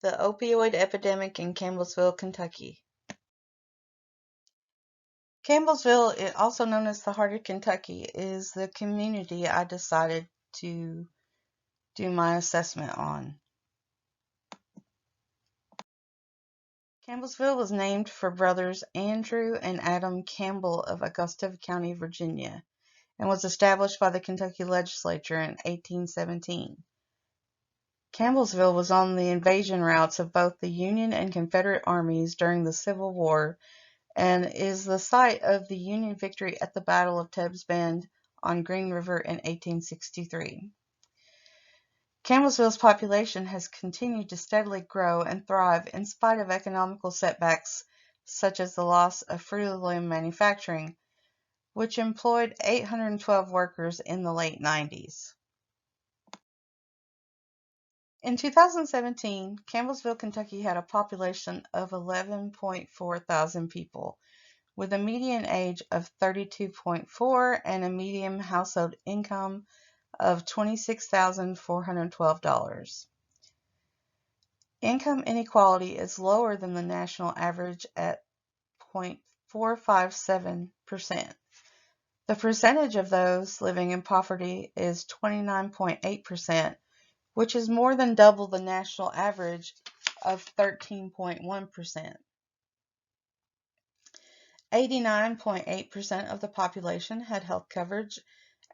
The opioid epidemic in Campbellsville, Kentucky. Campbellsville, also known as the heart of Kentucky, is the community I decided to do my assessment on. Campbellsville was named for brothers Andrew and Adam Campbell of Augusta County, Virginia, and was established by the Kentucky legislature in 1817. Campbellsville was on the invasion routes of both the Union and Confederate armies during the Civil War and is the site of the Union victory at the Battle of Tebb's Bend on Green River in 1863. Campbellsville's population has continued to steadily grow and thrive in spite of economical setbacks such as the loss of Fruit of the Loom manufacturing, which employed 812 workers in the late 90s. In 2017, Campbellsville, Kentucky had a population of 11.4 thousand people, with a median age of 32.4 and a median household income of $26,412. Income inequality is lower than the national average at 0.457%. The percentage of those living in poverty is 29.8%, which is more than double the national average of 13.1%. 89.8% of the population had health coverage,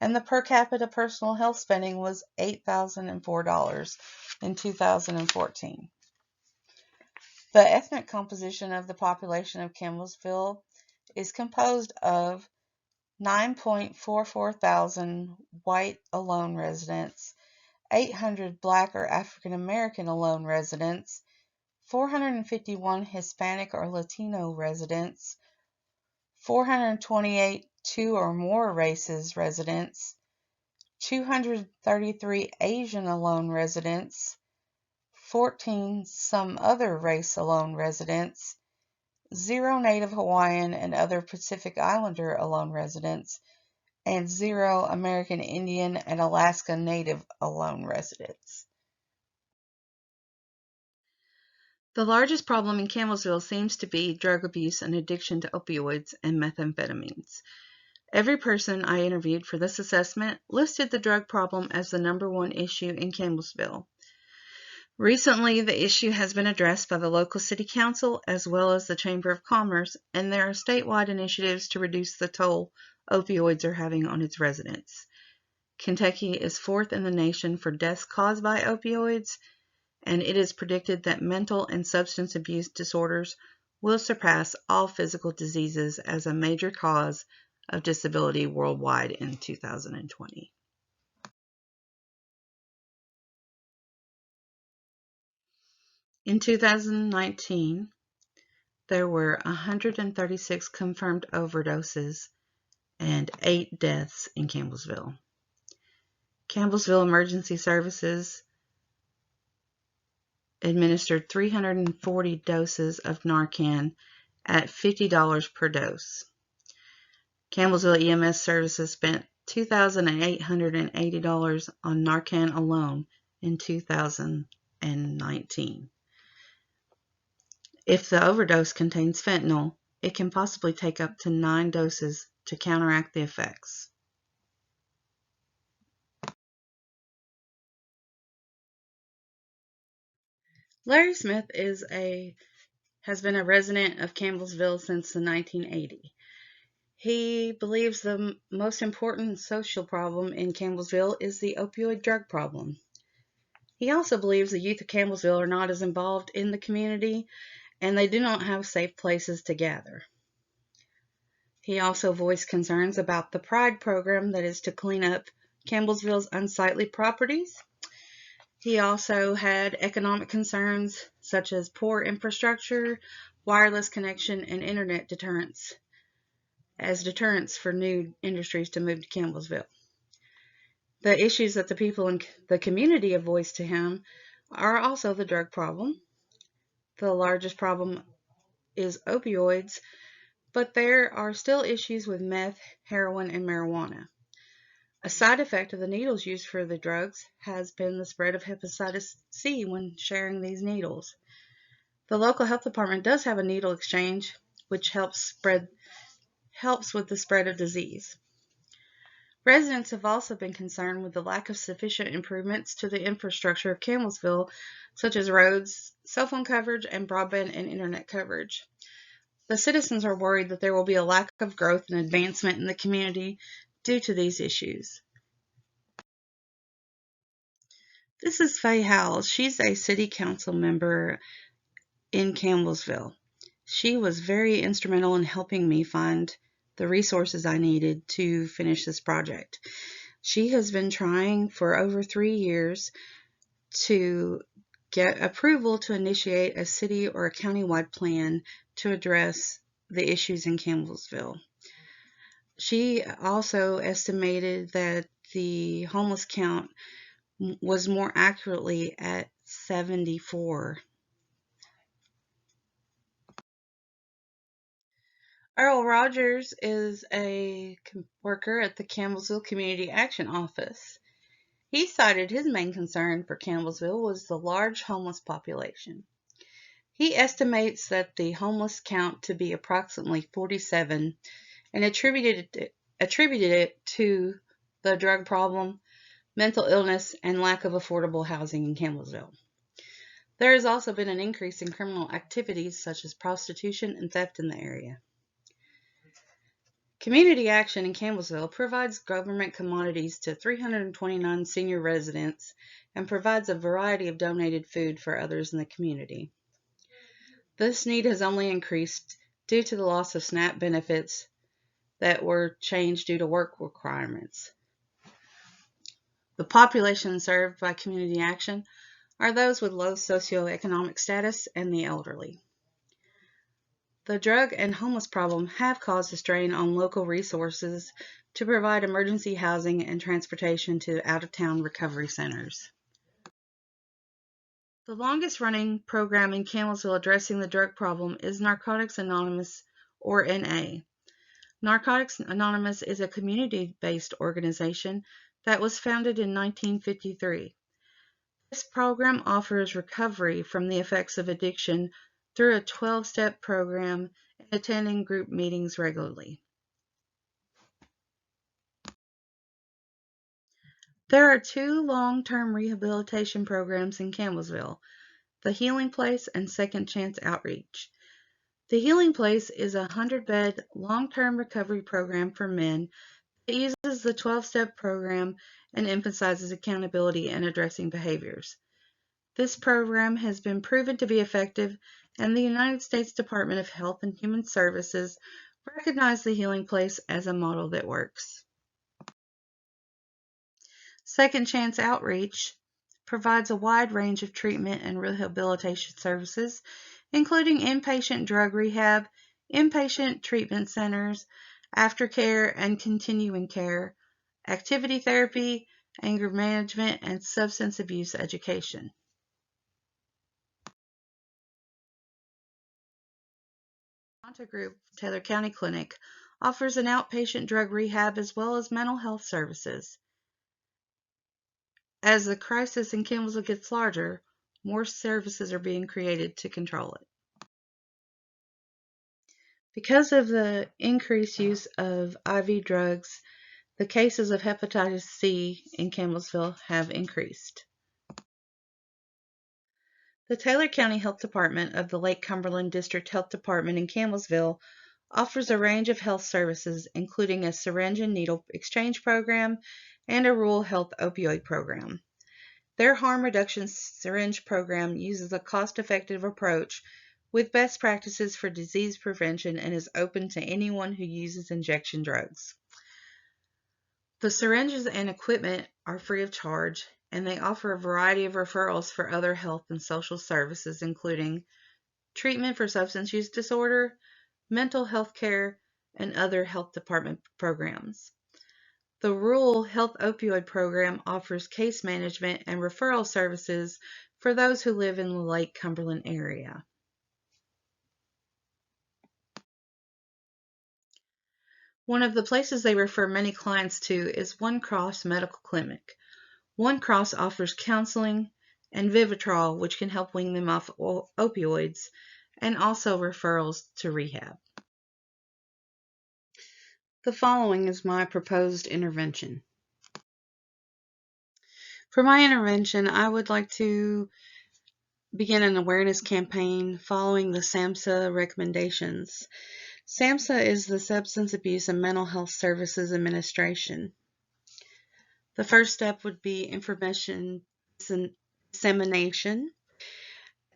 and the per capita personal health spending was $8,004 in 2014. The ethnic composition of the population of Campbellsville is composed of 9.44 thousand white alone residents, 800 Black or African American alone residents, 451 Hispanic or Latino residents, 428 two or more races residents, 233 Asian alone residents, 14 some other race alone residents, 0 Native Hawaiian and other Pacific Islander alone residents, and 0 American Indian and Alaska Native alone residents. The largest problem in Campbellsville seems to be drug abuse and addiction to opioids and methamphetamines. Every person I interviewed for this assessment listed the drug problem as the #1 issue in Campbellsville. Recently, the issue has been addressed by the local city council as well as the Chamber of Commerce, and there are statewide initiatives to reduce the toll opioids are having on its residents. Kentucky is 4th in the nation for deaths caused by opioids, and it is predicted that mental and substance abuse disorders will surpass all physical diseases as a major cause of disability worldwide in 2020. In 2019, there were 136 confirmed overdoses and 8 deaths in Campbellsville. Campbellsville Emergency Services administered 340 doses of Narcan at $50 per dose. Campbellsville EMS Services spent $2,880 on Narcan alone in 2019. If the overdose contains fentanyl, it can possibly take up to 9 doses to counteract the effects. Larry Smith has been a resident of Campbellsville since the 1980s. He believes the most important social problem in Campbellsville is the opioid drug problem. He also believes the youth of Campbellsville are not as involved in the community and they do not have safe places to gather. He also voiced concerns about the Pride program that is to clean up Campbellsville's unsightly properties. He also had economic concerns such as poor infrastructure, wireless connection, and internet deterrence as deterrents for new industries to move to Campbellsville. The issues that the people in the community have voiced to him are also the drug problem. The largest problem is opioids, but there are still issues with meth, heroin, and marijuana. A side effect of the needles used for the drugs has been the spread of hepatitis C when sharing these needles. The local health department does have a needle exchange, which helps with the spread of disease. Residents have also been concerned with the lack of sufficient improvements to the infrastructure of Campbellsville, such as roads, cell phone coverage, and broadband and internet coverage. The citizens are worried that there will be a lack of growth and advancement in the community due to these issues. This is Faye Howells. She's a city council member in Campbellsville. She was very instrumental in helping me find the resources I needed to finish this project. She has been trying for over 3 years to get approval to initiate a city or a countywide plan to address the issues in Campbellsville. She also estimated that the homeless count was more accurately at 74. Earl Rogers is a worker at the Campbellsville Community Action Office. He cited his main concern for Campbellsville was the large homeless population. He estimates that the homeless count to be approximately 47 and attributed it to the drug problem, mental illness, and lack of affordable housing in Campbellsville. There has also been an increase in criminal activities such as prostitution and theft in the area. Community Action in Campbellsville provides government commodities to 329 senior residents and provides a variety of donated food for others in the community. This need has only increased due to the loss of SNAP benefits that were changed due to work requirements. The population served by Community Action are those with low socioeconomic status and the elderly. The drug and homeless problem have caused a strain on local resources to provide emergency housing and transportation to out-of-town recovery centers. The longest-running program in Campbellsville addressing the drug problem is Narcotics Anonymous, or NA. Narcotics Anonymous is a community-based organization that was founded in 1953. This program offers recovery from the effects of addiction through a 12-step program and attending group meetings regularly. There are 2 long-term rehabilitation programs in Campbellsville, the Healing Place and Second Chance Outreach. The Healing Place is a 100-bed long-term recovery program for men that uses the 12-step program and emphasizes accountability and addressing behaviors. This program has been proven to be effective, and the United States Department of Health and Human Services recognized the Healing Place as a model that works. Second Chance Outreach provides a wide range of treatment and rehabilitation services, including inpatient drug rehab, inpatient treatment centers, aftercare and continuing care, activity therapy, anger management, and substance abuse education. Monta Group Taylor County Clinic offers an outpatient drug rehab as well as mental health services. As the crisis in Campbellsville gets larger, more services are being created to control it. Because of the increased use of IV drugs, the cases of hepatitis C in Campbellsville have increased. The Taylor County Health Department of the Lake Cumberland District Health Department in Campbellsville offers a range of health services, including a syringe and needle exchange program and a rural health opioid program. Their harm reduction syringe program uses a cost-effective approach with best practices for disease prevention and is open to anyone who uses injection drugs. The syringes and equipment are free of charge, and they offer a variety of referrals for other health and social services, including treatment for substance use disorder, mental health care, and other health department programs. The Rural Health Opioid Program offers case management and referral services for those who live in the Lake Cumberland area. One of the places they refer many clients to is One Cross Medical Clinic. One Cross offers counseling and Vivitrol, which can help wean them off opioids, and also referrals to rehab. The following is my proposed intervention. For my intervention, I would like to begin an awareness campaign following the SAMHSA recommendations. SAMHSA is the Substance Abuse and Mental Health Services Administration. The first step would be information dissemination,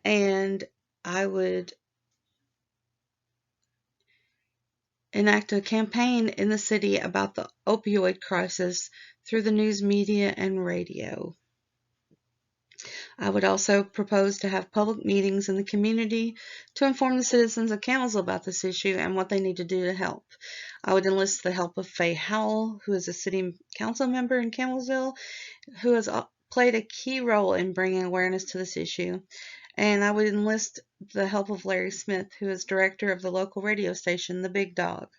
and I would enact a campaign in the city about the opioid crisis through the news media and radio. I would also propose to have public meetings in the community to inform the citizens of Campbellsville about this issue and what they need to do to help. I would enlist the help of Faye Howell, who is a city council member in Campbellsville, who has played a key role in bringing awareness to this issue. And I would enlist the help of Larry Smith, who is director of the local radio station, The Big Dog.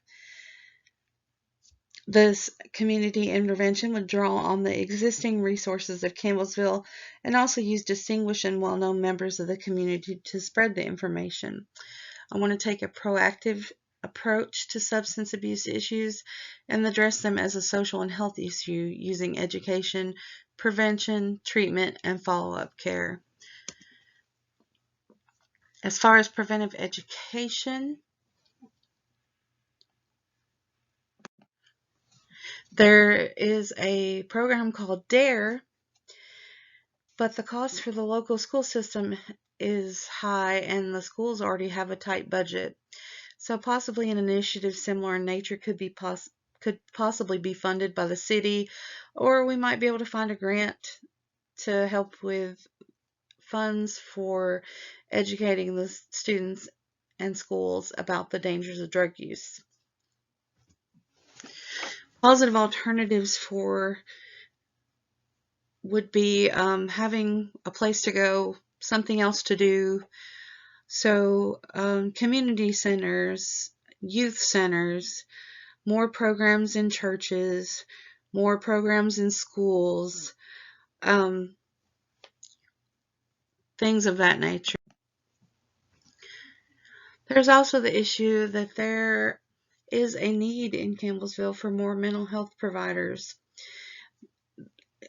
This community intervention would draw on the existing resources of Campbellsville and also use distinguished and well-known members of the community to spread the information. I want to take a proactive approach to substance abuse issues and address them as a social and health issue using education, prevention, treatment, and follow-up care. As far as preventive education, there is a program called DARE, but the cost for the local school system is high and the schools already have a tight budget. So possibly an initiative similar in nature could possibly be funded by the city, or we might be able to find a grant to help with funds for educating the students and schools about the dangers of drug use. Positive alternatives would be having a place to go, something else to do. So community centers, youth centers, more programs in churches, more programs in schools, things of that nature. There's also the issue that there is a need in Campbellsville for more mental health providers,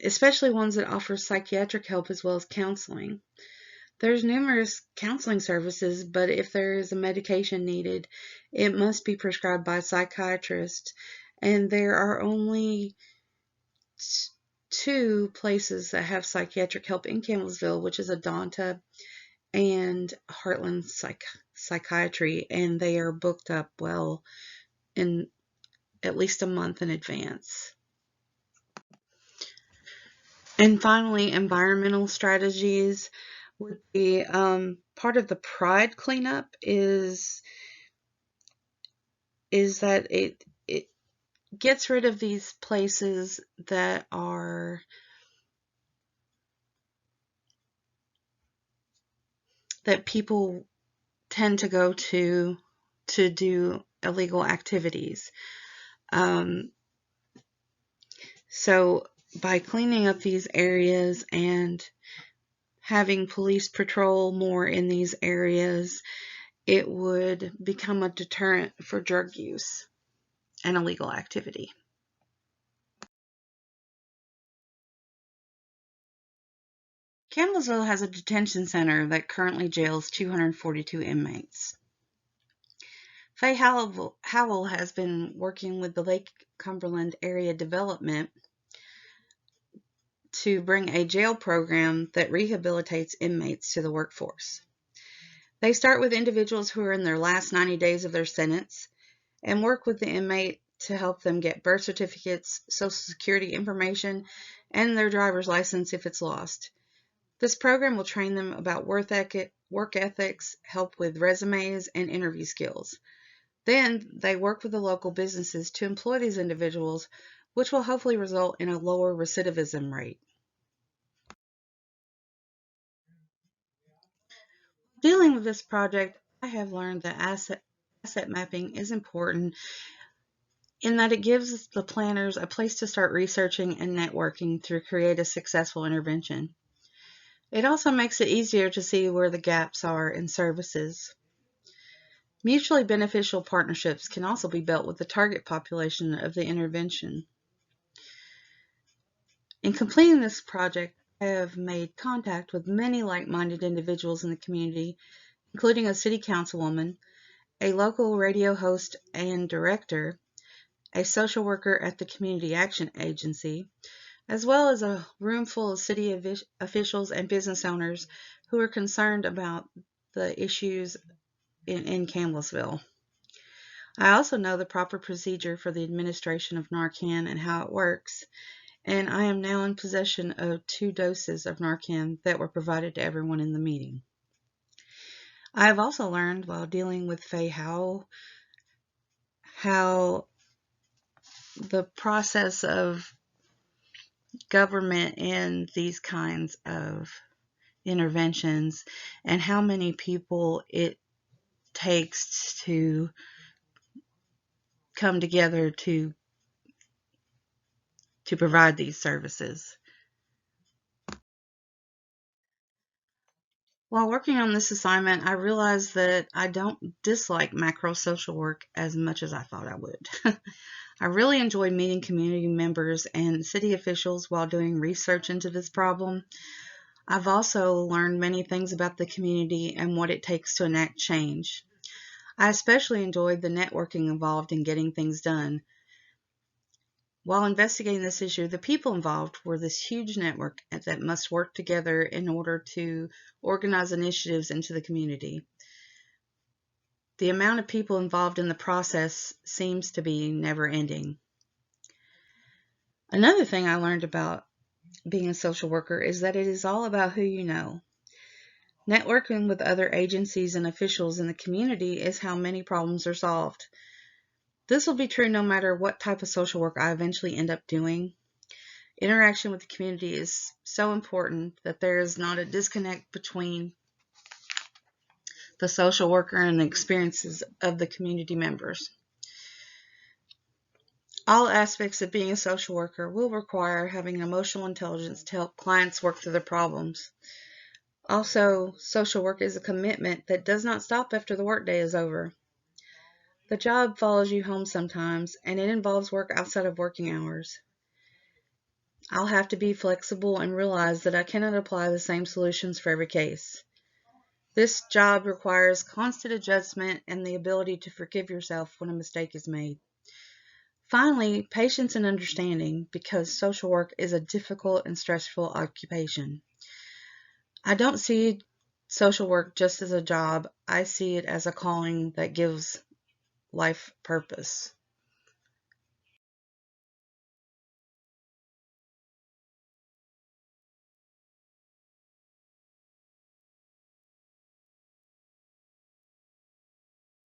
especially ones that offer psychiatric help as well as counseling. There's numerous counseling services, but if there is a medication needed, it must be prescribed by a psychiatrist, and there are only two places that have psychiatric help in Campbellsville, which is Adonta and Heartland Psychiatry, and they are booked up well in at least a month in advance. And finally, environmental strategies would be part of the Pride cleanup is that it gets rid of these places that people tend to go to do illegal activities. So by cleaning up these areas and having police patrol more in these areas, it would become a deterrent for drug use and illegal activity. Campbellsville has a detention center that currently jails 242 inmates. Faye Howell has been working with the Lake Cumberland Area Development to bring a jail program that rehabilitates inmates to the workforce. They start with individuals who are in their last 90 days of their sentence and work with the inmate to help them get birth certificates, social security information, and their driver's license if it's lost. This program will train them about work ethics, help with resumes, and interview skills. Then they work with the local businesses to employ these individuals, which will hopefully result in a lower recidivism rate. Dealing with this project, I have learned that asset mapping is important in that it gives the planners a place to start researching and networking to create a successful intervention. It also makes it easier to see where the gaps are in services. Mutually beneficial partnerships can also be built with the target population of the intervention. In completing this project, I have made contact with many like-minded individuals in the community, including a city councilwoman, a local radio host and director, a social worker at the Community Action Agency, as well as a room full of city officials and business owners who are concerned about the issues in Campbellsville. I also know the proper procedure for the administration of Narcan and how it works, and I am now in possession of 2 doses of Narcan that were provided to everyone in the meeting. I have also learned while dealing with Faye Howell how the process of government in these kinds of interventions and how many people it takes to come together to provide these services. While working on this assignment, I realized that I don't dislike macro social work as much as I thought I would. I really enjoy meeting community members and city officials while doing research into this problem. I've also learned many things about the community and what it takes to enact change. I especially enjoyed the networking involved in getting things done. While investigating this issue, the people involved were this huge network that must work together in order to organize initiatives into the community. The amount of people involved in the process seems to be never ending. Another thing I learned about being a social worker is that it is all about who you know. Networking with other agencies and officials in the community is how many problems are solved. This will be true no matter what type of social work I eventually end up doing. Interaction with the community is so important that there is not a disconnect between the social worker and the experiences of the community members. All aspects of being a social worker will require having emotional intelligence to help clients work through their problems. Also, social work is a commitment that does not stop after the workday is over. The job follows you home sometimes, and it involves work outside of working hours. I'll have to be flexible and realize that I cannot apply the same solutions for every case. This job requires constant adjustment and the ability to forgive yourself when a mistake is made. Finally, patience and understanding, because social work is a difficult and stressful occupation. I don't see social work just as a job. I see it as a calling that gives life purpose.